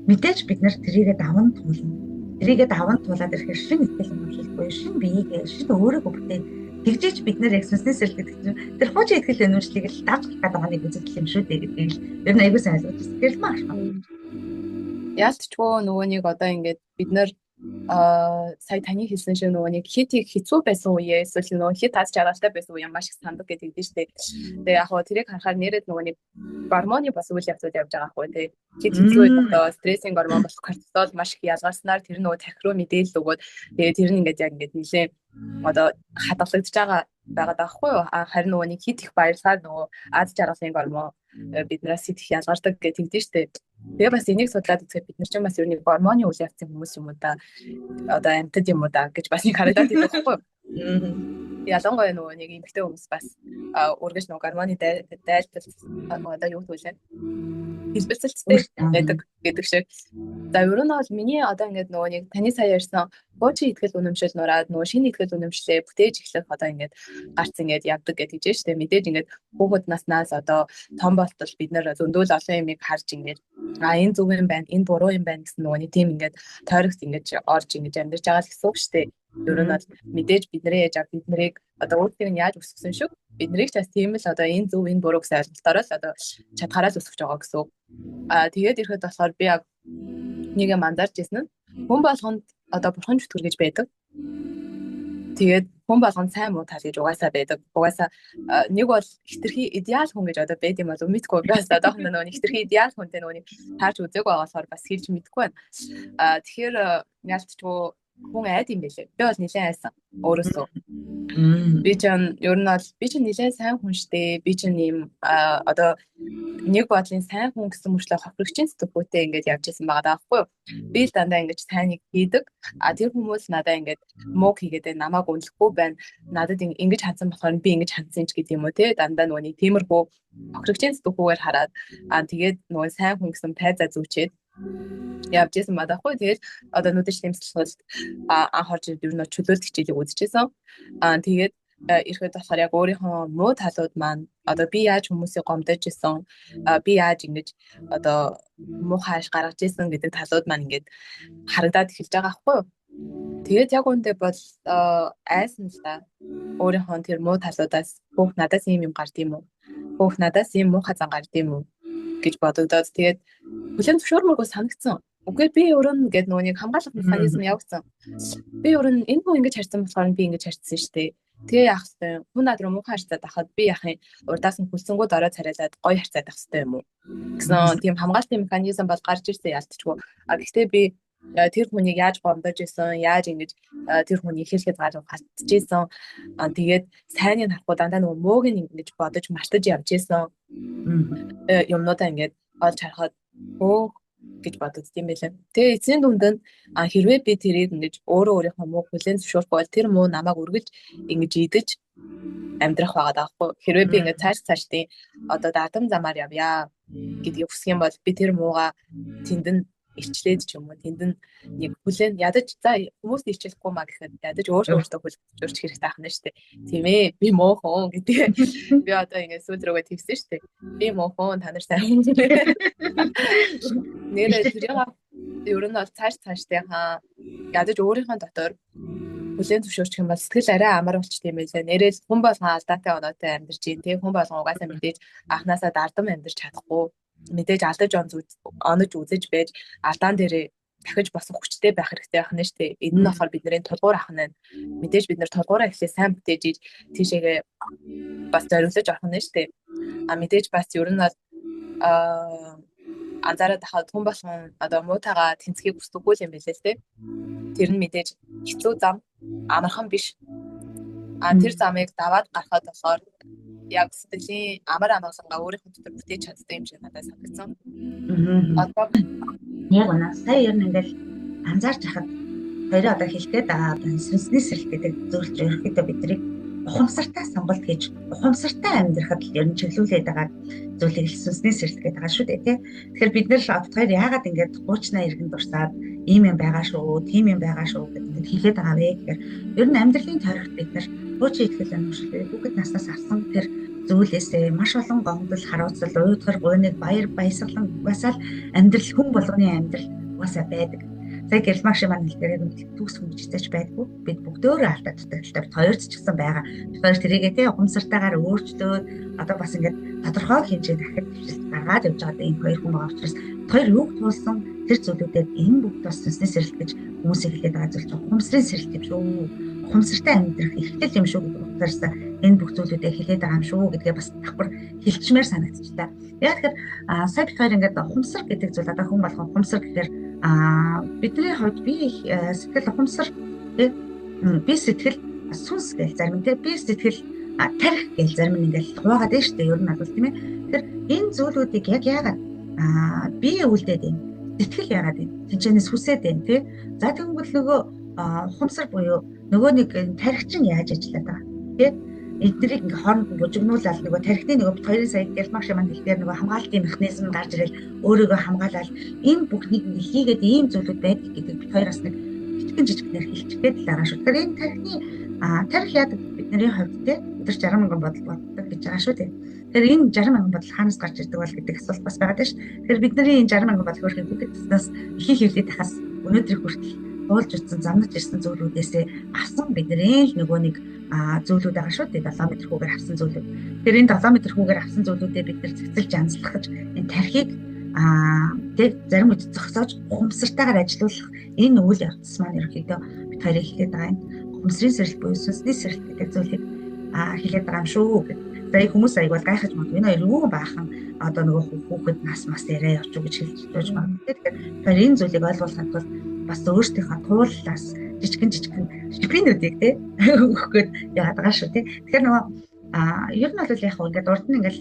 мэдээж бид нар тэрийгээ даван туулна. Тэрийгээ даван туулаад ирэхээр шин итгэл үнэмшил буюу шин биеийг шин өөрийгөө бүтээн тэгжээч бид нар яг сүнснээс сэрэлдэг чинь тэр хуучин итгэл үнэмшлийг л давж гарах гэдэг нэг үзэгдэл юм шүү дээ гэдгийг л ер нь аягүй сайн ойлгож байна. Тэр л маш яалтчгүй нөгөө нэг одоо ингээд бид нар сая таны хэлсэн шиг нөгөө нэг хит хэцүү байсан үеэ эсвэл нөгөө хит тас жаргалтай байсан үе маш их сандаг гэдэг нь шүү дээ. Тэгээ яг хоо тэрийг харахаар нэрэд нөгөө нэг гормоны бас үйл явдлууд явж байгаа хгүй тий. Хит хэцүү одоо стрессинг гормон болох кортизол маш их ялгарснаар тэр нөгөө тархи руу мэдээлэл өгөөд тэгээ тэр нь ингээд яг ингээд нэлээ одоо хадгалагдж байгаа байгаад байхгүй юу? Харин нөгөө нэг хит их баярлахаар нөгөө аз жаргалын гормон биднээс их ялгардаг гэдэг нь шүү дээ. Тэгээ бас энийг судлаад үзэхэд бид нар ч бас ер нь гормоны үйл явцын хүмүүс юм уу да одоо амьтад юм уу да гэж бас нэг харагдаад байдаг байхгүй юу? Ялангуяа нөгөө нэг эмэгтэй хүмүүс бас үргэлж нөгөө гормоны дайлтал одоо юу гэдэг вэ? Хэлбэлцэлтэй байдаг гэдэг шиг. За ер нь бол миний одоо ингээд нөгөө нэг таны сая ярьсан хуучин итгэл үнэмшил нураад нөгөө шинэ итгэл үнэмшлээ бүтээж эхлэх одоо ингээд гарц ингээд явдаг гэж хэлж штэ. Мэдээж ингээд хүүхэд наснаас одоо том болтол бид нар зөндөл олон юмыг харж ингээд энэ зөв юм байна, энэ буруу юм байна гэсэн нөгөө нэг тийм ингээд тойрогт ингээд орж ингээд амьдарч байгаа л гэсэн үг штэ. Ер нь бол мэдээж бидний яаж бид нарыг одоо өөртөө нь яаж өсгсөн шүү. Бид нарыг ч бас тийм л одоо энэ зөв энэ буруу гэсэн ойлголтоор л одоо чадхаараа л өсгөж байгаа гэсэн үг. Тэгээд ирэхэд болохоор би яг нэг юм анзаарч ирсэн нь хүн болгонд одоо бурхан зүтгэр гэж байдаг. Тэгээд хүн болгонд сайн муу тал гэж угаасаа байдаг. Угаасаа нэг бол хитрхи идеал хүн гэж одоо байд юм бол мэдгүй бас одоохондоо нөгөө хитрхи идеал хүнтэй нөгөө таарч үзээгүй болохоор бас хэлж мэдгүй байна. Тэгэхээр ялцчгүй хүн айд юм байлээ. Би бол нэлээд айсан өөрөөсөө. Би ч ер нь бол би ч нэлээд сайн хүн штэ. Би ч юм одоо нэг бодлын сайн хүн гэсэн мөрчлөө хохирогчийн сэтгэхүйтэй ингээд явж исэн байгаа даахгүй юу? Би л дандаа ингээд сайныг хийдэг. Тэр хүмүүс надаа ингээд муу хийгээд намайг үнэлэхгүй байна. Надад ингэж хандсан болохоор би ингэж хандсан ч гэдэг юм уу те. Дандаа нөгөө нэг тиймэрхүү хохирогчийн сэтгэхүйгээр хараад тэгээд нөгөө сайн хүн гэсэн тайзаа зүучээд явж исэн бадаахгүй. Тэгээд одоо нүдэж тэмцэлхэлд анх орж ер нь чөлөөлт хичээлийг үзчихсэн. Тэгээд ирэхэд болохоор яг өөрийнхөө муу талууд маань одоо би яаж хүмүүсийг гомдож исэн, би яаж ингэж одоо муухай гаргаж исэн гэдэг талууд маань ингээд харагдаад эхэлж байгаа байхгүй юу? Тэгээд яг үүндээ бол айсан л та өөрийнхөө тэр муу талуудаас бүх надаас ийм юм гард юм уу? Бүх надаас ийм муухай зан гард юм уу гэж бодогдоод тэгээд хүлэн зөвшөөрмөргөө санагдсан. Үгүй би өөрөө гэдэг нөгөө нэг хамгаалах механизм явагдсан. Би өөрөө энэ хүн ингэж харьцсан болохоор би ингэж харьцсан шүү дээ. Тэгээ яах вэ? Хүн над руу муухай харьцаад байхад би яахын урдаас нь хүлсэнгүүд ороо царайлаад гоё харьцаад байх хэрэгтэй юм уу? Гэсэн тийм хамгаалтын механизм бол гарч ирсэн ялтчгүй. Гэхдээ би тэр хүнийг яаж гомдож исэн, яаж ингэж тэр хүнийг хэлэхэд галтж исэн. Тэгээд сайныг харахгүй дандаа нөгөө мууг нь ингэж бодож мартаж явж исэн. Юмнуудаа ингэж олж харахад гэж бодод тийм байлаа. Тэгээ эцсийн дүнд нь хэрвээ би тэрийг ингэж өөрийнхөө мууг хүлээн зөвшөөрөхгүй бол тэр муу намайг үргэлж ингэж идэж амьдрах байгаа даахгүй. Хэрвээ би ингэж цаашдын одоо дадам замаар явъя гэдгийг хүсэх юм бол би тэр мууга тэнд нь илчлээд ч юм уу тэнд нь нэг хүлээн ядаж за хүмүүст илчлэхгүй маа гэхэд ядаж өөртөө хүлээж хэрэгтэй ахна шүү дээ. Тийм ээ. Би муухан гэдэг. Би одоо ингэ сүүл рүүгээ тэгсэн шүү дээ. Би муухан та нар сайн. Нэрээ тэрийг ер нь бол цаашдын ядаж өөрийнхөө дотор хүлээн зөвшөөрчих юм бол сэтгэл арай амар болчих тийм байлаа. Нэрээ хүн болгон алдаатай оноотой амьдарч ийн тэг хүн болгон угаасаа мэдээж анханасаа дардам амьдарч чадахгүй. Мэдээж алдаж онож үзэж байж алдаан дээрээ дахиж босох хүчтэй байх хэрэгтэй байх нь шүү дээ. Энэ нь болохоор бидний тулгуур ах нь мэдээж бид нар тулгуураа ихлэ сайн бүтээж иж тийшээгээ бас зориулж авах нь шүү дээ. Мэдээж бас ер нь бол анзаараад хахад хүн болгон одоо муутайгаа тэнцхийг хүсдэггүй юм билээ л дээ. Тэр нь мэдээж хэцүү зам амархан биш. Тэр замыг даваад гарахад болохоор яг сэтгэлийн амар амгалангаа өөрийнхөө дотор бүтээж чаддаг юм шиг надад санагдсан. Одоо яг үнэ сая ер нь ингээл анзаарч хахад хоёроо одоо хэлгээд сүнсний сэрэл гэдэг зөвлөж ерөөхдөө бидний ухамсартай сонголт хийж ухамсартай амьдрахад ер нь чиглүүлээд байгаа зүйлийг сүнсний сэрэл гэдэг байгаа шүү дээ тий. Тэгэхээр бид нэр хоёр яагаад ингээд 30-аа иргэн дурсаад ийм юм байгаа шүү, тийм юм байгаа шүү гэдэг хэлээд байгаа вэ гэхээр ер нь амьдралын тойрогт бид нар хуучин итгэл амьсгалыг хүүхэд наснаас авсан тэр зүйлээсээ маш олон гомдол, харуулцал, уйдгар, гуйныг, баяр, баясгалан угаасаа амьдрал хүн болгоны амьдрал угаасаа байдаг. Сая гэрэлмагш маань хэлдэгээр төгс хүмүүжтэйч байдгүй. Бид бүгдөө алдаад дутагдaltaй хоёрч ч гэсэн байгаа. Тэгэхээр тэрийгээ тий ухамсартайгаар өөрчлөөд одоо бас ингээд тодорхой хэмжээнд дахид хвшилт гаргаад явж байгаа энэ хоёр хүн байгаа учраас хоёр юуг туулсан тэр зүйлүүдэд энэ бүгд бас сүнсний сэрэлт гэж хүмүүсийг хэлээд байгаа зүйл чинь ухамсарын сэрэлт юм шүү. Ухамсартай амьдрах эрхлэл юм шүү гэдэг утгаараас энэ бүх зүйлүүдээ хэлээд байгаа юм шүү гэдгээ бас давхар хэлчмээр санагдчихлаа. Яг тэгэхээр сая бид хоёр ингээд ухамсар гэдэг зүйл одоо хүн болгон ухамсар гэхээр бидний хувьд би сэтгэл ухамсар би сэтгэл сүнс гэл зарим тий би сэтгэл тарих гэл зарим нь ингээд хуваагаад байна шүү дээ ер нь бол тийм ээ. Тэгэхээр энэ зүйлүүдийг яг яагаад би үлдээд байна. Сэтгэл яагаад байна. Тэнчэнээс хүсээд байна тий. За тэгвэл нөгөө ухамсар буюу нөгөө нэг тарих чинь яаж ажиллаад байгаа тий. Эднийг ингээ хооронд нь бужигнуулаад нөгөө тархины нөгөө хоёрын сая гялмагш маань хэлдгээр нөгөө хамгаалтын механизм гарч ирэл өөрийгөө хамгаалаад энэ бүхнийг хийгээд ийм зүйлүүд байдаг гэдэг бид хоёроос нэг жижигнэр хэлчихгээд л байгаа шүү. Тэгэхээр энэ тархины тарих яадаг бидний хувьд те өдөр 60 мянган бодол боддог гэж байгаа шүү те. Тэгэхээр энэ 60 мянган бодол хаанаас гарч ирдэг бол гэдэг асуулт бас байгаа дээ шүү. Тэгэхээр бидний энэ 60 мянган бодол хөрхийн бүгд таснаас ихийг хөвлөд тахаас өнөөдрийг хүртэл уулж утсан замнаж ирсэн зүйлүүдээсээ авсан бидний нөгөө нэг зүйлүүд байгаа шүү дээ 7 м хүүгээр авсан зүйлүүд. Тэгэхээр энэ 7 м хүүгээр авсан зүйлүүдээ бид нар цэцэлж анзлахж энэ тархийг тэг зарим үед зогсоож ухамсартайгаар ажиллуулах энэ үйл явц маань ерөнхийдөө бид хоёрыг хэлээд байгаа юм. Ухамсарын сэрэлт буюу сүнсний сэрэлт гэдэг зүйлийг хэлээд байгаа юм шүү гэдэг. За хүмүүс аяг бол гайхаж магадгүй энэ хоёр юу баахан одоо нөгөө хүүхэд нас яриа явчих гэж хэлж магадгүй. Тэгэхээр энэ зүйлийг ойлгуулахад бол бас өөртөөхөө тууллаас жижигэн шипинүүдийг те өгөхөд яагаад байгаа шүү те. Тэгэхээр нөгөө ер нь бол яг ингээд урд нь ингээд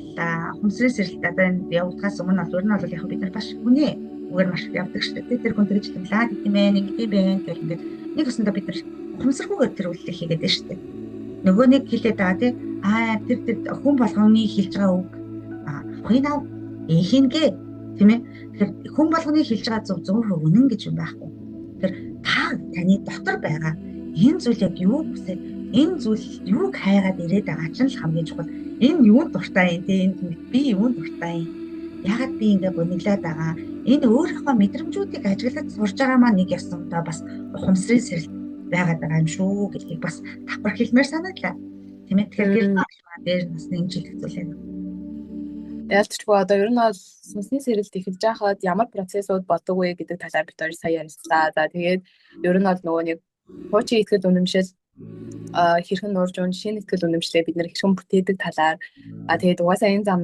хүмсрийн сэрэлт одоо энэ явагдахаас өмнө бол ер нь бол яг бид нар бас хүний үгээр маш явдаг шүү дээ. Тэр хүн тэгж тэмлээд гэм ээ нэг юм бэ гэх ингээд нэг өсөндө бид нар хүмсэргүйгээр тэр үйлдэл хийгээд байна шүү дээ. Нөгөө нэг хэлээд байгаа те тэр хүн болгоны хэлж байгаа үг хойноо эхингээ тийм ээ. Тэгэхээр хүн болгоны хэлж байгаа зөв 100% үнэн гэж юм байхгүй. Тэгэхээр таны дотор байгаа энэ зүйл яг юу хүсээд энэ зүйл юуг хайгаад ирээд байгаа ч л хамгийн чухал. Энэ юунд дуртай юм те энд би юунд дуртай юм. Ягаад би ингээ бониглаад байгаа. Энэ өөрийнхөө мэдрэмжүүдийг ажиглаж сурж байгаа маань нэг ёсондоо бас ухамсарын сэрэлт байгаад байгаа юм шүү гэдгийг бас давхар хэлмээр санагдлаа. Тийм ээ. Тэгэхээр дээр нас нэг жил хэзүүлээ. Ялцчгүй одоо ер нь бол сүнсний сэрэлт эхэлж байхад ямар процессууд болдог вэ гэдэг талаар бид хоёр сая ярьсан. За тэгээд ер нь бол нөгөө нэг хуучин итгэл үнэмшил хэрхэн нуурж уун шинэ итгэл үнэмшлээ бид нэр хэрхэн бүтээдэг талаар тэгээд угаасаа энэ зам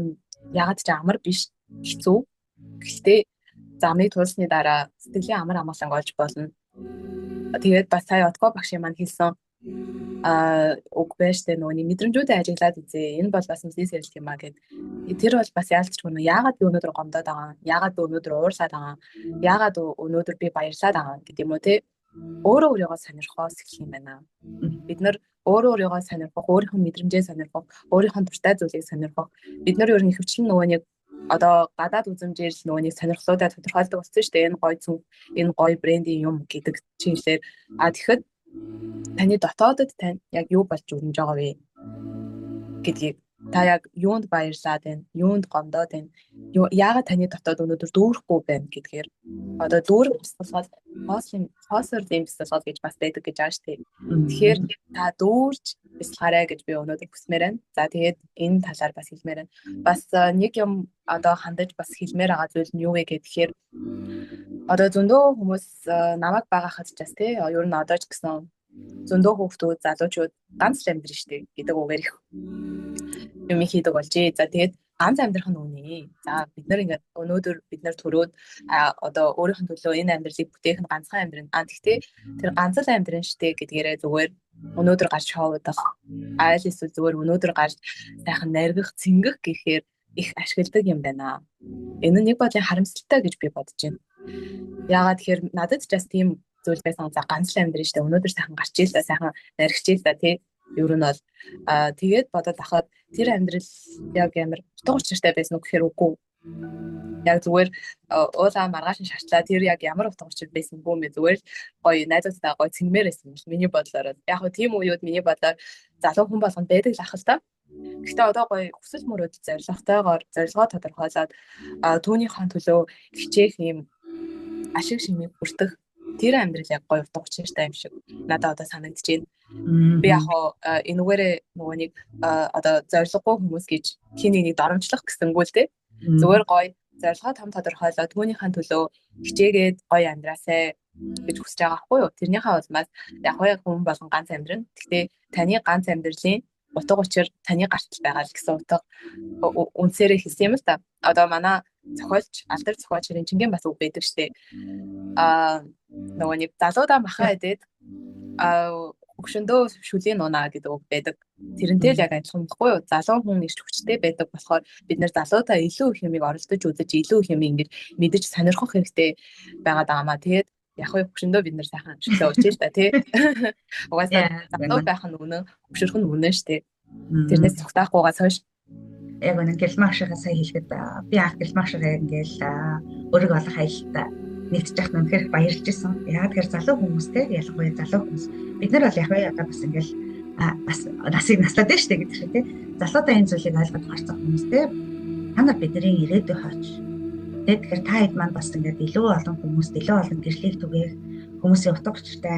ягаад ч амар биш хэцүү. Гэхдээ замыг туулсны дараа сэтгэлийн амар амгалан олж болно. Тэгээд бас сая Отго багшийн маань хэлсэн уг байж тэ нөгөө мэдрэмжүүдээ ажиглаад үзье. Энэ бол бас бизнес ярилт юм а гэд. Тэр бол бас яалтч гэнэ. Яагаад би өнөөдөр гомдоод байгаа? Яагаад би өнөөдөр уурлаад байгаа? Яагаад өнөөдөр би баярлаад байгаа гэдэг юм уу те? Өөрөө өөрийгөө сонирхоос эхлэх юм байна. Бид нар өөрөө өөрийгөө сонирхох, өөрийнхөө мэдрэмжээ сонирхох, өөрийнхөө дуртай зүйлийг сонирхох. Бид нар ер нь ихэвчлэн нөгөө нэг одоо гадаад үзмжээр л нөгөө нэг сонирхлуудаа тодорхойлдог болсон шүү дээ. Энэ гоё зүг, энэ гоё брендийн юм гэдэг чиглэлээр. Тэгэхэд таны дотоодод тань яг юу болж өрнөж байгаа вэ гэдгийг та яг юунд баярлаад байна, юунд гомдоод байна, яагаад таны дотоод өнөөдөр дүүрэхгүй байна гэдгээр одоо дүүрэх бясалгал фосфор бясалгал гэж бас байдаг гэж ааш тий. Тэгэхээр та дүүрж бясалгаарай гэж би өнөөдөр хүсмээр байна. За тэгээд энэ талаар бас хэлмээр байна. Бас нэг юм одоо хандаж бас хэлмээр байгаа зүйл нь юу вэ гэхээр одоо зөндөө хүмүүс намайг багахад ч бас тий ер нь одоо ч гэсэн зөндөө хүүхдүүд залуучууд ганц л амьдрын штэ гэдэг үгээр их юм хийдэг болжээ. За тэгээд ганц амьдрах нь үнэ. За бид нар ингээд өнөөдөр бид нар төрөөд одоо өөрийнх нь төлөө энэ амьдралыг бүтээх нь ганцхан амьдрын. Гэхдээ тэр ганц л амьдрын штэ гэдгээрээ зүгээр өнөөдөр гарч шоудах айл эсвэл зүгээр өнөөдөр гарч сайхан наргих, цэнгэх гэхээр их ашигладаг юм байна. Энэ нэг бодлын харамсалтай гэж би бодож байна. Яагаад тэгэхээр надад ч бас тийм зүйл байсан. За ганц л амьдрын штэ өнөөдөр сайхан гарч ийл та сайхан наригчээл та тий. Ер нь бол тэгээд бодоод ахад тэр амьдрал яг амар утга учиртай байсан уу гэхээр үгүй. Яг зүгээр уулаа маргааш нь шатлаа тэр яг ямар утга учир байсан бүү мэ зүгээр гоё найзуудтай гоё цэнгмээр байсан юм миний бодлоор. Яг хөө тийм үеуд миний бодлоор залуу хүн болгонд байдаг л ах л та. Гэхдээ одоо гоё хүсэл мөрөөд зорилготойгоор зорилгоо тодорхойлоод түүнийхэн төлөө хичээх юм ашиг шимийг бүртгэх тэр амьдрал яг гоё утга учиртай юм шиг надад одоо санагдаж байна. Би яг энүүгээрээ нөгөө нэг одоо зорилгогүй хүмүүс гэж хин нэг доромжлох гэсэнгүү л те. Зүгээр гоё зорилгоо том тодорхойлоод түүнийхэн төлөө хичээгээд гоё амьдраасай гэж хүсэж байгаа байхгүй юу? Тэрнийхээ улмаас яг хүн болгон ганц амьдрна. Гэхдээ таны ганц амьдралын утга учир таны гартал байгаа л гэсэн утга үнсээрээ хэлсэн юм л та. Одоо манай зохиолч алдар зохиолч Чингэн бас үг байдаг штэ. Нөгөө нэг залуудаа махаа идээд өгшөндөө шүлийн нунаа гэдэг үг байдаг. Тэрнтэй л яг адилхан байхгүй юу? Залуу хүн ирч хүчтэй байдаг болохоор бид нэр залуудаа илүү их юмыг оролдож үзэж, илүү их юм ингэж мэдэж сонирхох хэрэгтэй байгаад байгаамаа. Тэгээд яг өгшөндөө бид нэр сайхан шүлээ өчөө л та тий. Угаасаа залуу байх нь үнэн, өгшөрөх нь үнэн штэ. Тэрнээс цогтаахгүйгаас хойш яг нэг гэлмагшгаа сая хэлгээд би анх гэлмагшгаа ингээл өөрийгөө олох аялалтаа нэгтж яхад үнэхээр баярлж исэн. Яг тэр залуу хүмүүстэй ялангуяа залуу хүмүүс бид нар бол яг одоо бас ингээл бас насыг наслаад байна шүү дээ гэдэг шиг тий. Залуудаа энэ зүйлийг ойлгож гарцах хүмүүстэй та нар бидний ирээдүй хооч. Тэгэхээр та хэд маань бас ингээд илүү олон хүмүүст илүү олон гэрлийг түгээх хүмүүсийн утга учиртай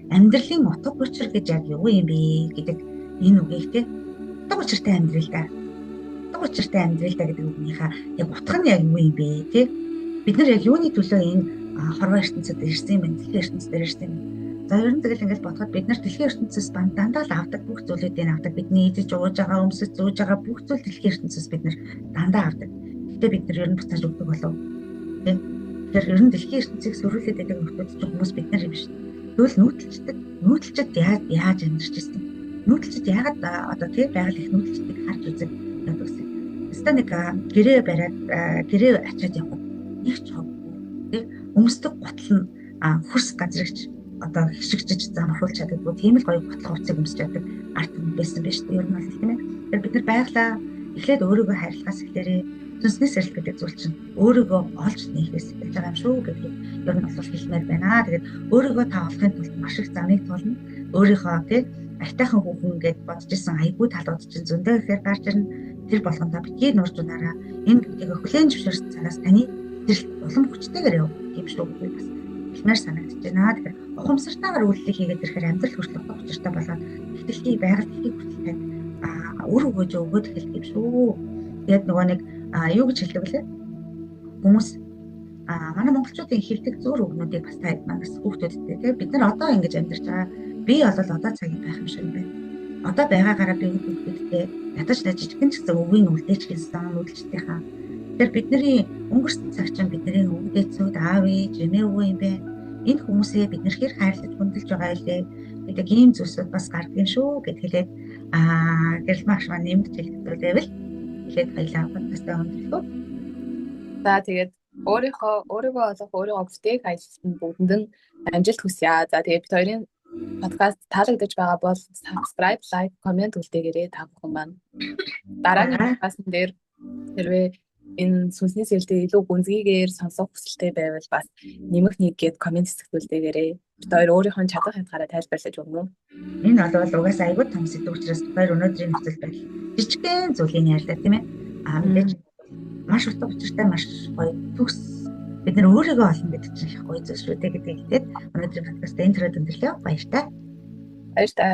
амьдралын утга учир гэж яг юу юм бэ гэдэг энэ үгийг тий. Утга учиртай амьдрал да. Утга учиртай амьдрал да гэдэг үгнийхээ яг утга нь яг юу юм бэ тий. Бид нар яг юуны төлөө энэ хорвоо ертөнцид ирсэн юм бэ? Дэлхийн ертөнцид ирсэн юм. За ер нь тэгэл ингээд бодоход бид нар дэлхийн ертөнцөөс дандаа л авдаг бүх зүйлүүдийг авдаг. Бидний идэж ууж байгаа, өмсөж зүүж байгаа бүх зүйл дэлхийн ертөнцөөс бид нар дандаа авдаг. Гэтэ бид нар ер нь буцааж өгдөг болов. Тийм. Тэгэхээр ер нь дэлхийн ертөнцийг сөрүүлээд байдаг хүмүүс хүмүүс бид нар юм шүү. Тэгвэл нүүдэлчдэг. Нүүдэлчд яаж амьдарч ирсэн? Нүүдэлчд яагаад одоо тийм байгаль их нүүдэлчдийг харж үзэг явдаг гэсэн. Эсвэл нэг гэрээ бариад гэрээ ачаад явах их чог тийм өмсдөг гутал нь хөрс газрагч одоо хишигчж замхруулж чаддаггүй тийм л гоё гутлах уцыг өмсөж яадаг арт хүн байсан биз дээ ер нь бол тийм ээ. Тэгэхээр бид нар байглаа эхлээд өөрийгөө хайрлахаас эхлээрээ зүнснээс сэрэл гэдэг зүйл чинь өөрийгөө олж нэхээс байж байгаа юм шүү гэдэг ер нь бол хэлмээр байна. Тэгээд өөрийгөө та олохын тулд маш их замыг туулна. Өөрийнхөө тийм айтайхан хүүхэн гэд бодож исэн айгүй талууд чинь зөндөө ихээр гарч ирнэ. Тэр болгондоо битгий нуржунаараа энэ гэдгийг хүлээн зөвшөөрсөн цагаас таны тэр улам хүчтэйгээр яв тийм шүү би бас хэлмээр санагдаж байна. Тэгэхээр ухамсартайгаар үйлдэл хийгээд ирэхээр амьдрал хүртэл утга учиртай болоод ихтэлхий байгаль дэлхийг хүртэл үр өгөөж өгөөд эхэлдэг юм шүү. Тэгээд нөгөө нэг юу гэж хэлдэг вэ? Хүмүүс манай монголчуудын хэлдэг зөөр үгнүүдийг бас таад манаас хүүхдүүдтэй тийм бид нар одоо ингэж амьдарч байгаа. Би бол одоо цагийн байх юм шиг байна. Одоо байгаагаараа би хүүхдүүдтэй ядаж жижигхэн ч гэсэн өвгийн үлдээч гэсэн үлдэлчдийнхаа тэр бидний өнгөрсөн цаг чинь бидний өвгдээцүүд аав ээж эмээ өвөө юм бэ. Энэ хүмүүсээ бид нэр хэр хайрлаж хүндэлж байгаа илээ. гэдэг ийм зүйлсүүд бас гардаг шүү гэд хэлээд гэрэл маш маань нэмж хэлдэг байвал хэлээд баялаа подкастаа өндөрлөө. За тэгээд өөрийгөө олох, өөрийгөө бүтээх аялалд бүгдэнд нь амжилт хүсье. За тэгээд бид хоёрын подкаст таалагдж байгаа бол subscribe, like, comment үлдээгээрэй та бүхэн маань. Дараагийн подкаст дээр хэрвээ энэ сүнсний сэрэлтийг илүү гүнзгийгээр сонсох хүсэлтэй байвал бас нэмэх нэг гээд комент хэсэгт үлдээгээрэй. Бид хоёр өөрийнхөө чадах хязгаараа тайлбарлаж өгнө. Энэ бол угаасаа айгүй том сэдв учраас хоёр өнөөдрийн нөхцөл байдал жижигхэн зүйлийн ярьлаа тийм ээ. Мэдээж маш утга учиртай маш гоё төгс бид нар өөрийгөө олно гэдэг чинь их гоё зүйл шүү дээ гэдгийг хэлээд өнөөдрийн подкаст энэ төрөд өндөрлөө. Баярлалаа. Баярлалаа.